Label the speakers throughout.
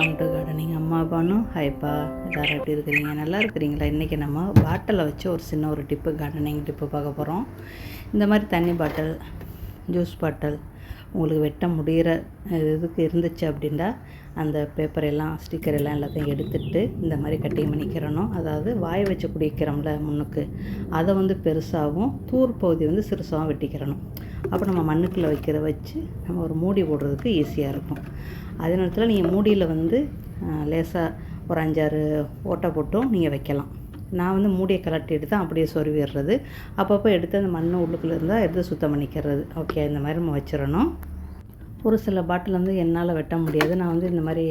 Speaker 1: Welcome to gardening. அம்மா பானும் ஹைப்பா, எல்லோரும் எப்படி இருக்கிறீங்க? நல்லா இருக்கிறீங்களா? இன்றைக்கி நம்ம பாட்டிலை வச்சு ஒரு சின்ன ஒரு டிப்பு, கார்டனிங் டிப்பு பார்க்க போகிறோம். இந்த மாதிரி தண்ணி பாட்டில், ஜூஸ் பாட்டில் உங்களுக்கு வெட்ட முடிகிற இதுக்கு இருந்துச்சு அப்படின்னா அந்த பேப்பர் எல்லாம், ஸ்டிக்கர் எல்லாம் எல்லாத்தையும் எடுத்துகிட்டு இந்த மாதிரி கட்டிங் பண்ணிக்கிறணும். அதாவது வாய் வச்சு குடிக்கிறோம்ல முன்னுக்கு, அதை வந்து பெருசாகவும் தூர் பகுதி சிறுசாகவும் வெட்டிக்கிறணும். அப்போ நம்ம மண்ணுக்குள்ளே வச்சு நம்ம ஒரு மூடி போடுறதுக்கு ஈஸியாக இருக்கும். அதே நேரத்தில் நீங்கள் மூடியில் லேசாக ஒரு 5-6 ஓட்டை போட்டும் நீங்கள் வைக்கலாம். நான் மூடியை கலட்டிட்டு தான் அப்படியே சொருவிடுறது. அப்பப்போ எடுத்து அந்த மண் உள்ளுக்குள்ளே இருந்தால் எடுத்து சுத்தம் பண்ணிக்கிறது. ஓகே, இந்த மாதிரி நம்ம வச்சிடணும். ஒரு சில பாட்டில் என்னால் வெட்ட முடியாது. நான் இந்த மாதிரி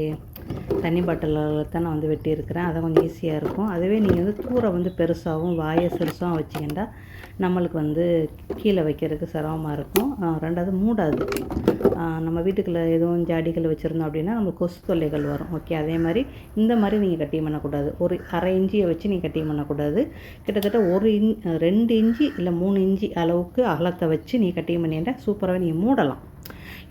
Speaker 1: தண்ணி பாட்டிலில் தான் நான் வெட்டியிருக்கிறேன். அதை கொஞ்சம் ஈஸியாக இருக்கும். அதுவே நீங்கள் தூரை பெருசாகவும் வாயை சிறுசாகவும் வச்சிங்கன்னா நம்மளுக்கு கீழே வைக்கிறதுக்கு சிரமமாக இருக்கும். ரெண்டாவது மூடாது. நம்ம வீட்டுக்குள்ளே எதுவும் ஜாடிகள் வச்சுருந்தோம் அப்படின்னா நம்மளுக்கு கொசு தொல்லைகள் வரும். ஓகே, அதே மாதிரி இந்த மாதிரி நீங்கள் கட்டிங் பண்ணக்கூடாது. ஒரு 1/2 இன்ச்சியை வச்சு நீங்கள் கட்டிங் பண்ணக்கூடாது. கிட்டத்தட்ட 2 இன்ச்சு இல்லை 3 இன்ச்சு அளவுக்கு அகலத்தை வச்சு நீங்கள் கட்டிங் பண்ணிட்டா சூப்பராகவே நீங்கள் மூடலாம்.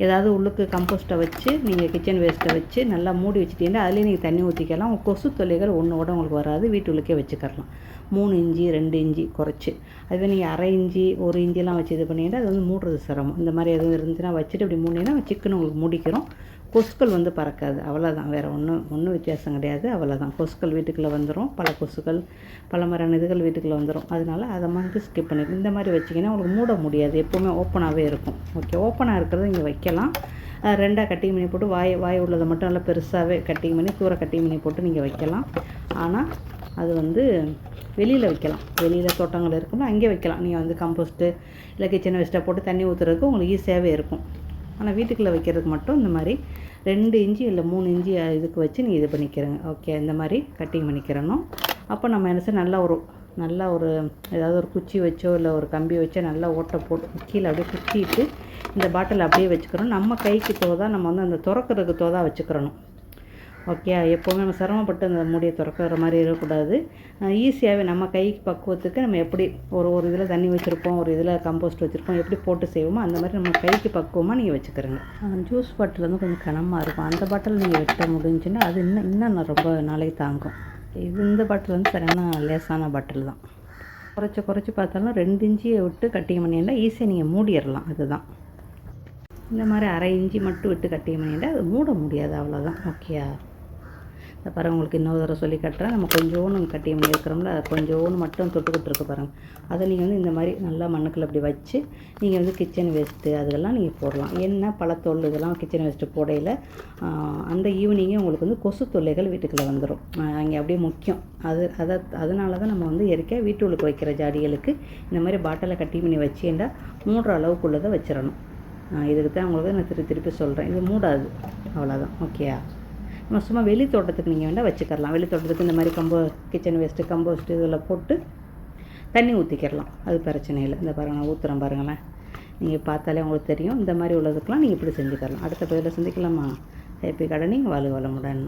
Speaker 1: ஏதாவது உள்ளுக்கு கம்போஸ்ட்டை வச்சு நீங்கள் கிச்சன் வேஸ்ட்டை வச்சு நல்லா மூடி வச்சுட்டீங்கன்னா அதுலேயே நீங்கள் தண்ணி ஊற்றிக்கலாம். கொசு தொல்லைகள் ஒன்றோட உங்களுக்கு வராது. வீட்டுக்குள்ளே வச்சுக்கலாம். 3 இன்ச்சு 2 இன்ச்சு குறைச்சி. அதுவே நீங்கள் 1/2 இன்ச்சு 1 இன்ச்செல்லாம் வச்சு இது பண்ணிங்கன்னா அது மூடுறது சிரமம். இந்த மாதிரி எதுவும் இருந்துச்சுன்னா வச்சுட்டு இப்படி மூடினீங்கன்னா சிக்கன் உங்களுக்கு முடிக்கிறோம். கொசுக்கள் பறக்காது. அவ்வளோதான், வேறு ஒன்றும் வித்தியாசம் கிடையாது. அவ்வளோதான், கொசுக்கள் வீட்டுக்குள்ளே வந்துடும். பல கொசுக்கள், பல மரம் இதுகள் வீட்டுக்குள்ளே வந்துடும். அதனால் அதை ஸ்கிப் பண்ணிடும். இந்த மாதிரி வச்சிங்கன்னா உங்களுக்கு மூட முடியாது. எப்போவுமே ஓப்பனாகவே இருக்கும். ஓகே, ஓப்பனாக இருக்கிறத இங்கே வைக்கலாம். 2ஆக கட்டிங் பண்ணி போட்டு வாய் உள்ளதை மட்டும் நல்லா பெருசாகவே கட்டிங் பண்ணி தூர கட்டிங் பண்ணி போட்டு நீங்கள் வைக்கலாம். ஆனால் அது வெளியில் வைக்கலாம். வெளியில் தோட்டங்கள் இருக்கும்போது அங்கே வைக்கலாம். நீங்கள் கம்போஸ்ட்டு இல்லை கிச்சன் வேஸ்ட்டாக போட்டு தண்ணி ஊற்றுறதுக்கு உங்களுக்கு ஈஸியாகவே இருக்கும். ஆனால் வீட்டுக்குள்ளே வைக்கிறதுக்கு மட்டும் இந்த மாதிரி 2 இன்ச்சு இல்லை 3 இன்ச்சு இதுக்கு வச்சு நீங்கள் இது பண்ணிக்கிறேங்க. ஓகே, இந்த மாதிரி கட்டிங் பண்ணிக்கிறணும். அப்போ நம்ம என்ன நல்லா ஒரு ஏதாவது ஒரு குச்சி வச்சோ இல்லை ஒரு கம்பி வச்சோ நல்லா ஓட்டை போட்டு கீழே அப்படியே குத்திட்டு இந்த பாட்டில் அப்படியே வச்சுக்கிறோம். நம்ம கைக்கு தோதா நம்ம அந்த திறக்கிறதுக்கு தோதா வச்சுக்கிறணும். ஓகே, எப்போவுமே நம்ம சிரமப்பட்டு அந்த மூடியை திறக்கிற மாதிரி இருக்கக்கூடாது. ஈஸியாகவே நம்ம கைக்கு பக்குவத்துக்கு நம்ம எப்படி ஒரு இதில் தண்ணி வச்சுருப்போம், ஒரு இதில் கம்போஸ்ட் வச்சுருப்போம், எப்படி போட்டு செய்வோமோ அந்த மாதிரி நம்ம கைக்கு பக்குவமாக நீங்கள் வச்சுக்கிறோங்க. ஜூஸ் பாட்டில் கொஞ்சம் கனமாக இருக்கும். அந்த பாட்டில் நீங்கள் வெட்ட முடிஞ்சுன்னா அது இன்னும் ரொம்ப நாளைக்கு தாங்கும். இந்த பாட்டில் சரியான லேசான பாட்டில் தான். குறைச்சி பார்த்தாலும் 2 இன்ச்சியை விட்டு கட்டிங் பண்ணிங்கன்னா ஈஸியாக நீங்கள் மூடிடலாம். அதுதான், இந்த மாதிரி 1/2 இன்ச்சு மட்டும் விட்டு கட்டிங் பண்ணிட்டா அது மூட முடியாது. அவ்வளோதான். ஓகேயா, இந்த பாருங்கள், உங்களுக்கு இன்னொரு தடவை சொல்லி கட்டுறேன். நம்ம கொஞ்சோன்னு கட்டிங் பண்ணி இருக்கிறோம்ல, அது கொஞ்சோன்னு மட்டும் தொட்டுக்கிட்டு இருக்கு பாருங்கள். அதை நீங்கள் இந்த மாதிரி நல்லா மண்ணுக்குள்ள அப்படி வச்சு நீங்கள் கிச்சன் வேஸ்ட்டு அதெல்லாம் நீங்கள் போடலாம். எண்ணெய் பழத்தோல் இதெல்லாம் கிச்சன் வேஸ்ட்டு போடையில் அந்த ஈவினிங்கே உங்களுக்கு கொசு தொல்லைகள் வீட்டுக்குள்ளே வந்துடும். அங்கே அப்படியே முக்கியம். அதனால தான் நம்ம இயற்கையாக வீட்டுக்கு வைக்கிற ஜாடிகளுக்கு இந்த மாதிரி பாட்டிலை கட்டி பண்ணி வச்சுட்டா 3 அளவுக்குள்ளதை வச்சிடணும். இதுக்கு தான் உங்களுக்கு நான் திருப்பி சொல்கிறேன். இது மூடாது. அவ்வளோதான். ஓகேயா, நம்ம சும்மா வெளி தோட்டத்துக்கு நீங்கள் வேண்டாம் வச்சுக்கலாம். வெளி தோட்டத்துக்கு இந்த மாதிரி கிச்சன் வேஸ்ட்டு கம்போஸ்ட்டு இதில் போட்டு தண்ணி ஊற்றிக்கிறலாம். அது பிரச்சனை இல்லை. இந்த பாருங்கள், நான் ஊற்றுறேன் பாருங்களேன். நீங்கள் பார்த்தாலே உங்களுக்கு தெரியும். இந்த மாதிரி உள்ளதுக்கெலாம் நீங்கள் இப்படி செஞ்சுக்கலாம். அடுத்த பதிவில் சந்திக்கலாமா? Happy gardening. வாழ்க வளமுடன்.